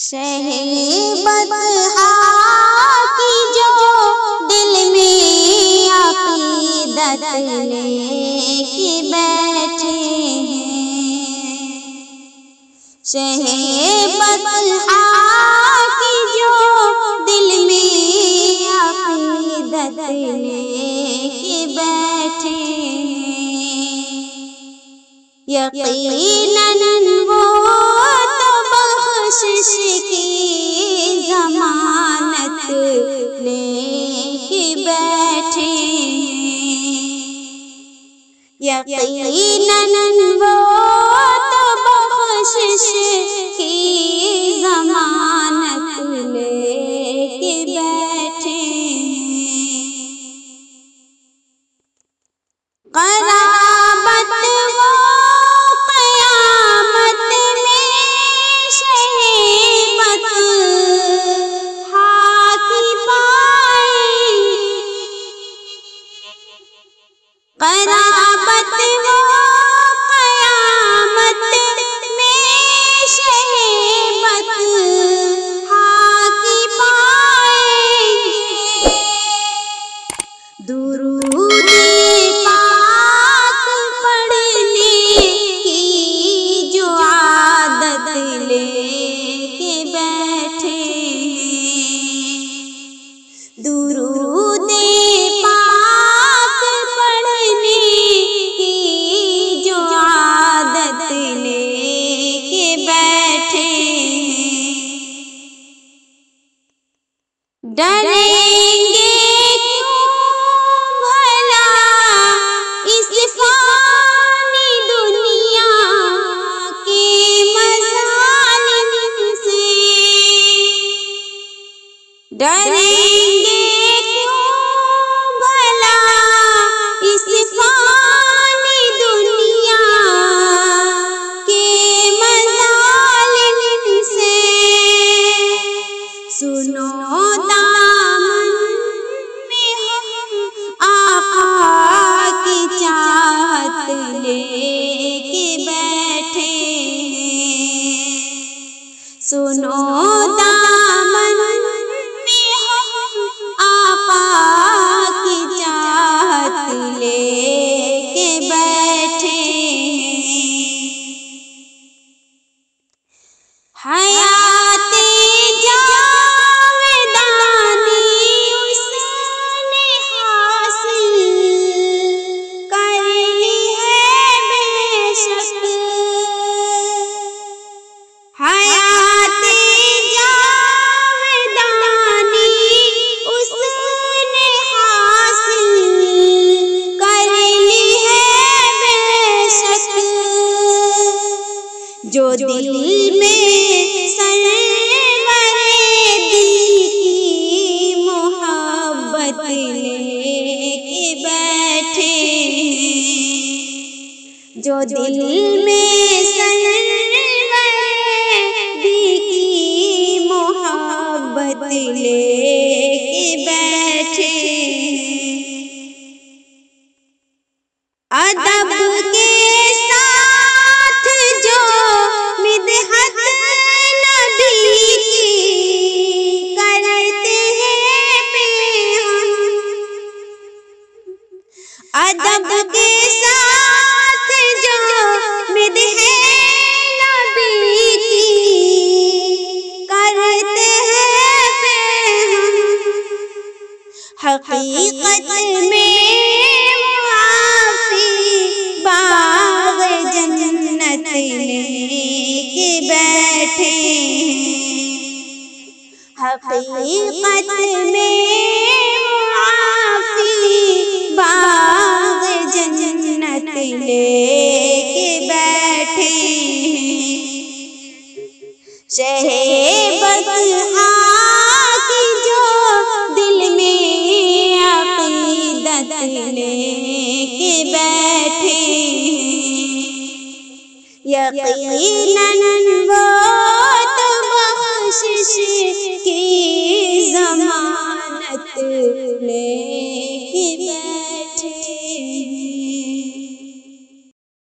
شہ بطحا کی جو دل میں عقیدت لے کے بیٹھے ہیں، شہ بطحا کی جو دل میں عقیدت لے کے بیٹھے ہیں، یقیناً وہ بخشش کی ضمانت لے کے بیٹھے ہیں، یقیناً وہ تو بخشش کی ضمانت لے کے بیٹھے ہیں، قرابت وہ قرابت وہ قیامت میں شہبت کی پائیں گے، درود پاک پڑھنے کی جو عادت لے کے بیٹھے ہیں، درود ڈریں گے کیوں بھلا اس فانی دنیا کے مظالم سے، ڈریں گے کیوں بھلا اس فانی دنیا کے مظالم سے، سنو لے کے بیٹھے ہیں، سنو دامن میں ہم آقا کی چاہت لے کے بیٹھے ہیں، حیات جو دل میں سرور دل کی محبت لے کے بیٹھے ہیں، جو دل میں سرور دل کی محبت لے کے بیٹھے ہیں، ادب کے ادب کے ساتھ جو مدح نبی کی کرتے ہیں ہم، حقیقت میں معافی باغ جنت لے کے بیٹھے ہیں، حقیقت میں باغ جنت لے کے بیٹھے ہیں، شہ بطحا کی جو دل میں عقیدت لے کے بیٹھے ہیں، یقیناً وہ تو بخشش کی ضمانت لے